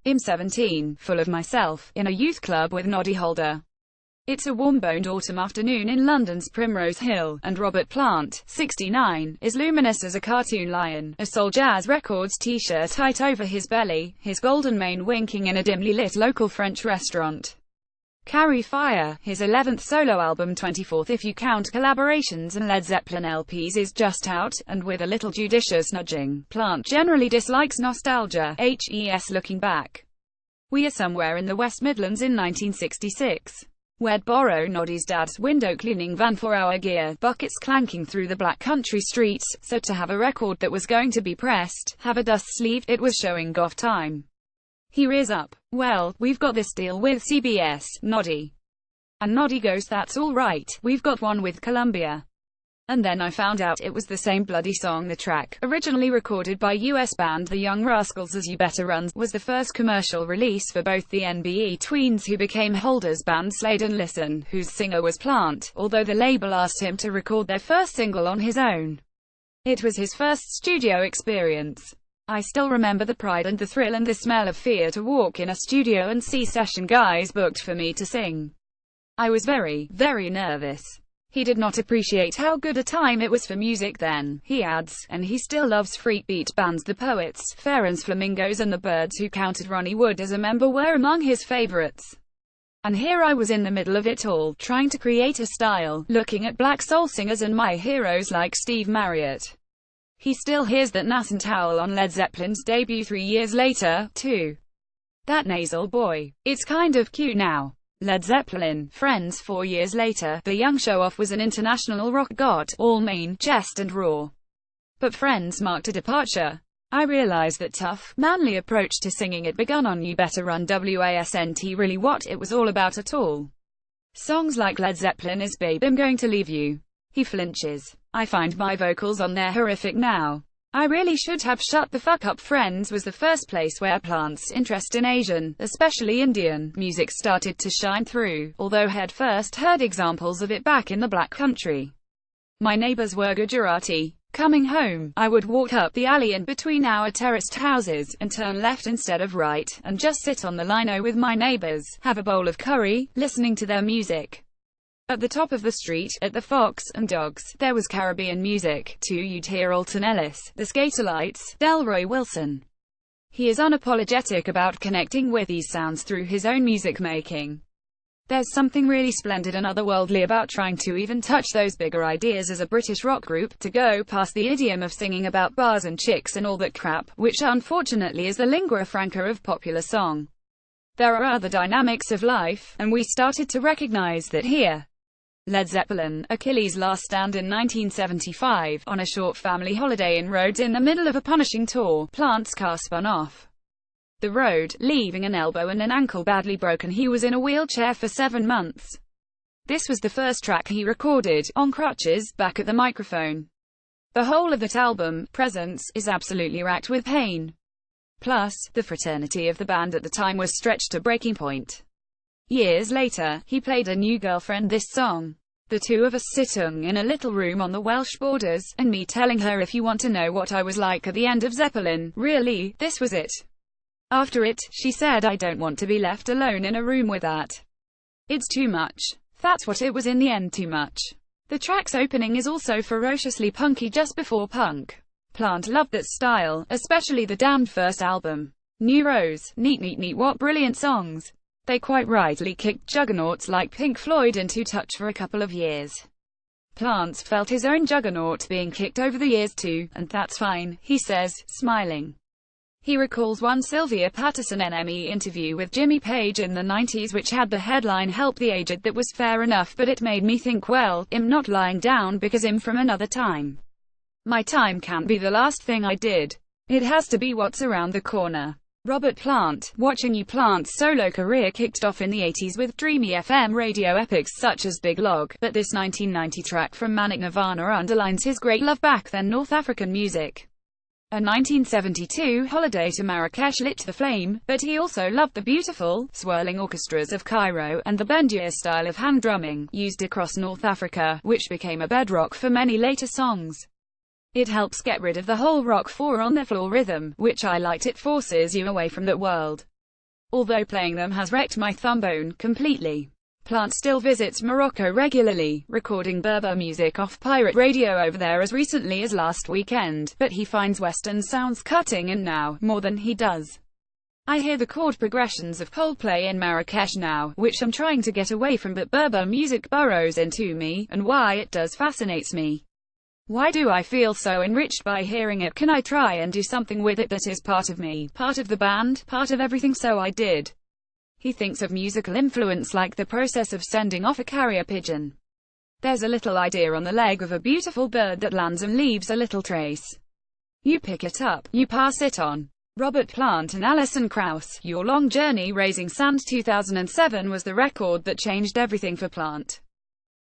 I'm 17, full of myself, in a youth club with Noddy Holder. It's a warm-boned autumn afternoon in London's Primrose Hill, and Robert Plant, 69, is luminous as a cartoon lion, a Soul Jazz Records t-shirt tight over his belly, his golden mane winking in a dimly lit local French restaurant. Carry Fire, his 11th solo album, 24th if you count collaborations and Led Zeppelin LPs, is just out, and with a little judicious nudging, Plant generally dislikes nostalgia, looking back. We are somewhere in the West Midlands in 1966. We'd borrow Noddy's dad's window-cleaning van for our gear, buckets clanking through the black country streets, so to have a record that was going to be pressed, have a dust-sleeved, it was showing off time. He rears up. Well, we've got this deal with CBS, Noddy. And Noddy goes, that's all right, we've got one with Columbia. And then I found out it was the same bloody song. The track, originally recorded by US band The Young Rascals as You Better Run, was the first commercial release for both the NBE tweens who became Holder's band Slade and Listen, whose singer was Plant, although the label asked him to record their first single on his own. It was his first studio experience. I still remember the pride and the thrill and the smell of fear to walk in a studio and see session guys booked for me to sing. I was very, very nervous. He did not appreciate how good a time it was for music then, he adds, and he still loves freak beat bands. The Poets, Farron's Flamingos and the Birds Who Counted Ronnie Wood as a member were among his favorites. And here I was in the middle of it all, trying to create a style, looking at black soul singers and my heroes like Steve Marriott. He still hears that nascent howl on Led Zeppelin's debut 3 years later, too. That nasal boy. It's kind of cute now. Led Zeppelin, Friends 4 years later, the young show-off was an international rock god, all main, chest and raw. But Friends marked a departure. I realized that tough, manly approach to singing had begun on You Better Run wasn't really what it was all about at all. Songs like Led Zeppelin is Babe I'm Going to Leave You. He flinches. I find my vocals on there horrific now. I really should have shut the fuck up. Friends was the first place where Plant's interest in Asian, especially Indian, music started to shine through, although he'd first heard examples of it back in the black country. My neighbors were Gujarati. Coming home, I would walk up the alley in between our terraced houses, and turn left instead of right, and just sit on the lino with my neighbors, have a bowl of curry, listening to their music. At the top of the street, at the Fox and Dogs, there was Caribbean music, too. You'd hear Alton Ellis, the Skaterlights, Delroy Wilson. He is unapologetic about connecting with these sounds through his own music making. There's something really splendid and otherworldly about trying to even touch those bigger ideas as a British rock group, to go past the idiom of singing about bars and chicks and all that crap, which unfortunately is the lingua franca of popular song. There are other dynamics of life, and we started to recognize that here. Led Zeppelin, Achilles' last stand in 1975, on a short family holiday in Rhodes in the middle of a punishing tour, Plant's car spun off the road, leaving an elbow and an ankle badly broken. He was in a wheelchair for 7 months. This was the first track he recorded, on crutches, back at the microphone. The whole of that album, Presence, is absolutely racked with pain. Plus, the fraternity of the band at the time was stretched to breaking point. Years later, he played A New Girlfriend this song. The two of us sitting in a little room on the Welsh borders, and me telling her, if you want to know what I was like at the end of Zeppelin, really, this was it. After it, she said, I don't want to be left alone in a room with that. It's too much. That's what it was in the end, too much. The track's opening is also ferociously punky just before punk. Plant loved that style, especially the damned first album. New Rose, neat, what brilliant songs. They quite rightly kicked juggernauts like Pink Floyd into touch for a couple of years. Plant's felt his own juggernaut being kicked over the years too, and that's fine, he says, smiling. He recalls one Sylvia Patterson NME interview with Jimmy Page in the 90s which had the headline Help the Aged. That was fair enough, but it made me think, well, I'm not lying down because I'm from another time. My time can't be the last thing I did. It has to be what's around the corner. Robert Plant, watching you. Plant's solo career kicked off in the 80s with dreamy FM radio epics such as Big Log, but this 1990 track from Manic Nirvana underlines his great love back then North African music. A 1972 holiday to Marrakesh lit the flame, but he also loved the beautiful, swirling orchestras of Cairo, and the Bendir style of hand drumming, used across North Africa, which became a bedrock for many later songs. It helps get rid of the whole rock 4 on the floor rhythm, which I liked. It forces you away from that world. although playing them has wrecked my thumb bone completely. Plant still visits Morocco regularly, recording Berber music off pirate radio over there as recently as last weekend, but he finds Western sounds cutting in now, more than he does. I hear the chord progressions of Coldplay in Marrakesh now, which I'm trying to get away from, but Berber music burrows into me, and why it does fascinates me. Why do I feel so enriched by hearing it? Can I try and do something with it that is part of me, part of the band, part of everything? So I did. He thinks of musical influence like the process of sending off a carrier pigeon. There's a little idea on the leg of a beautiful bird that lands and leaves a little trace. You pick it up, you pass it on. Robert Plant and Alison Krauss, Your Long Journey Raising Sand. 2007 was the record that changed everything for Plant.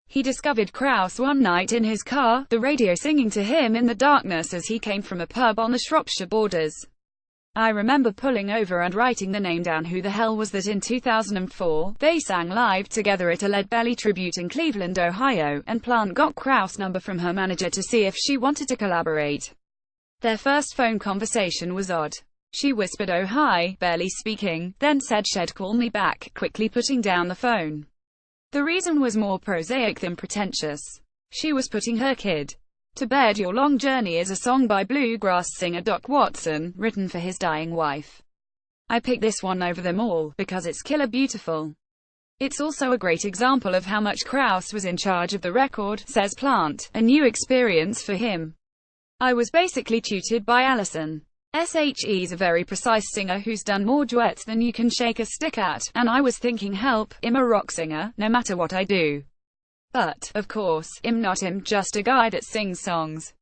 He discovered Krauss one night in his car, the radio singing to him in the darkness as he came from a pub on the Shropshire borders. I remember pulling over and writing the name down. Who the hell was that? In 2004, they sang live together at a Lead Belly tribute in Cleveland, Ohio, and Plant got Krauss' number from her manager to see if she wanted to collaborate. Their first phone conversation was odd. She whispered, "Oh hi," barely speaking, then said, "Shed, call me back," quickly putting down the phone. The reason was more prosaic than pretentious. She was putting her kid to bed. Your Long Journey is a song by bluegrass singer Doc Watson, written for his dying wife. I picked this one over them all, because it's killer beautiful. It's also a great example of how much Krauss was in charge of the record, says Plant, a new experience for him. I was basically tutored by Alison. She's a very precise singer who's done more duets than you can shake a stick at, and I was thinking, help, I'm a rock singer, no matter what I do. But, of course, I'm not him, just a guy that sings songs.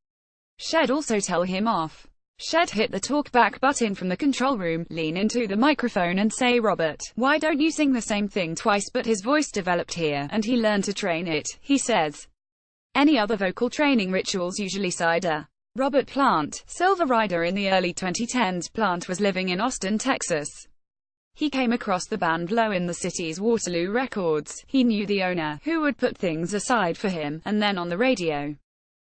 Shed also tell him off. Shed hit the talkback button from the control room, lean into the microphone and say, "Robert, why don't you sing the same thing twice?" But his voice developed here, and he learned to train it, he says. Any other vocal training rituals? Usually cider. Robert Plant, Silver Rider. In the early 2010s, Plant was living in Austin, Texas. He came across the band low in the city's Waterloo Records. He knew the owner, who would put things aside for him, and then on the radio.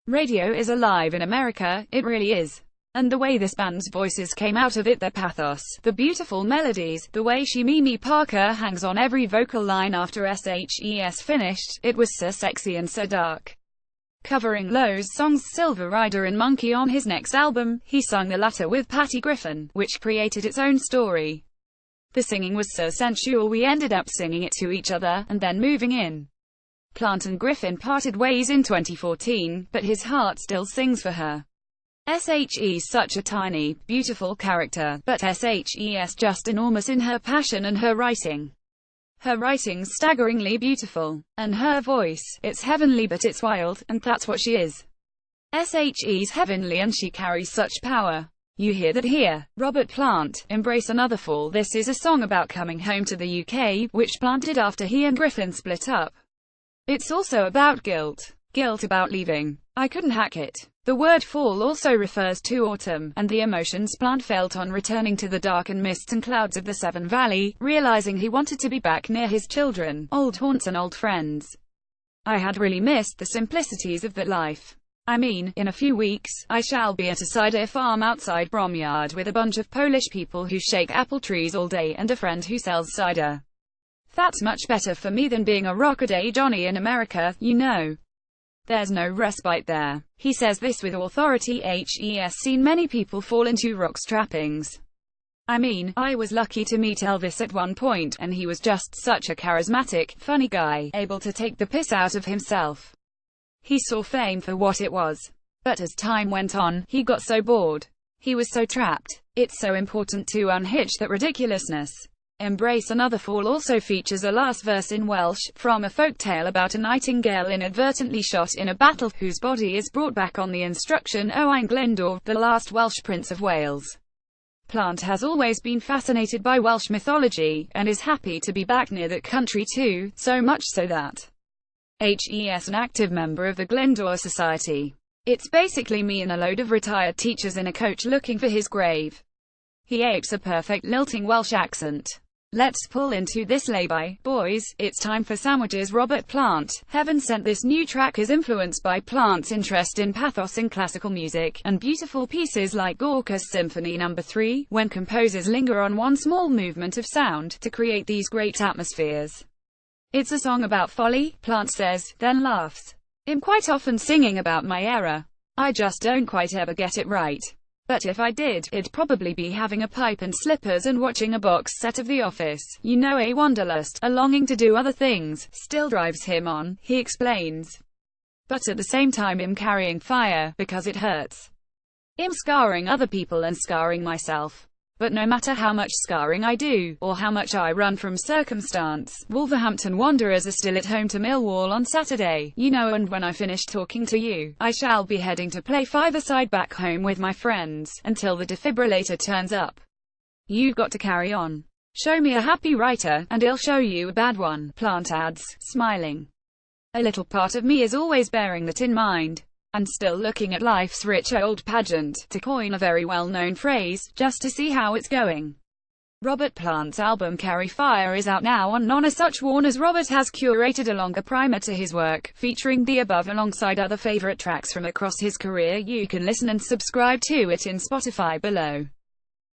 Radio is alive in America, it really is. And the way this band's voices came out of it, their pathos, the beautiful melodies, the way Mimi Parker hangs on every vocal line after SHES finished, it was so sexy and so dark. Covering Low's songs Silver Rider and Monkey on his next album, he sung the latter with Patty Griffin, which created its own story. The singing was so sensual we ended up singing it to each other, and then moving in. Plant and Griffin parted ways in 2014, but his heart still sings for her. SHE's such a tiny, beautiful character, but SHE's just enormous in her passion and her writing. Her writing's staggeringly beautiful. And her voice, it's heavenly but it's wild, and that's what she is. SHE's heavenly and she carries such power. You hear that here. Robert Plant, Embrace Another Fall. This is a song about coming home to the UK, which Plant did after he and Griffin split up. It's also about guilt. Guilt about leaving. I couldn't hack it. The word fall also refers to autumn, and the emotions Plant felt on returning to the dark and mists and clouds of the Severn Valley, realizing he wanted to be back near his children, old haunts and old friends. I had really missed the simplicities of that life. I mean, in a few weeks, I shall be at a cider farm outside Bromyard with a bunch of Polish people who shake apple trees all day and a friend who sells cider. That's much better for me than being a rock-a-day Johnny in America, you know. There's no respite there. He says this with authority. He's seen many people fall into rock's trappings. I mean, I was lucky to meet Elvis at one point, and he was just such a charismatic, funny guy, able to take the piss out of himself. He saw fame for what it was. But as time went on, he got so bored. He was so trapped. It's so important to unhitch that ridiculousness. Embrace Another Fall also features a last verse in Welsh, from a folk tale about a nightingale inadvertently shot in a battle, whose body is brought back on the instruction Owain Glyndwr, the last Welsh Prince of Wales. Plant has always been fascinated by Welsh mythology, and is happy to be back near that country too, so much so that HES an active member of the Glyndwr Society. It's basically me and a load of retired teachers in a coach looking for his grave. He apes a perfect lilting Welsh accent. Let's pull into this lay-by, boys. It's time for sandwiches. Robert Plant. Heaven Sent. This new track is influenced by Plant's interest in pathos in classical music, and beautiful pieces like Gorka's Symphony No. 3, when composers linger on one small movement of sound, to create these great atmospheres. It's a song about folly, Plant says, then laughs. I'm quite often singing about my era. I just don't quite ever get it right. But if I did, it'd probably be having a pipe and slippers and watching a box set of The Office. You know, a wanderlust, a longing to do other things, still drives him on, he explains. But at the same time I'm carrying fire, because it hurts. I'm scarring other people and scarring myself. But no matter how much scarring I do, or how much I run from circumstance, Wolverhampton Wanderers are still at home to Millwall on Saturday, you know, and when I finish talking to you, I shall be heading to play five-a-side back home with my friends, until the defibrillator turns up. You've got to carry on. Show me a happy writer, and I'll show you a bad one, Plant adds, smiling. A little part of me is always bearing that in mind. And still looking at life's rich old pageant, to coin a very well-known phrase, just to see how it's going. Robert Plant's album Carry Fire is out now on Non As Such. Warner's Robert has curated a longer primer to his work, featuring the above alongside other favorite tracks from across his career. You can listen and subscribe to it in Spotify below.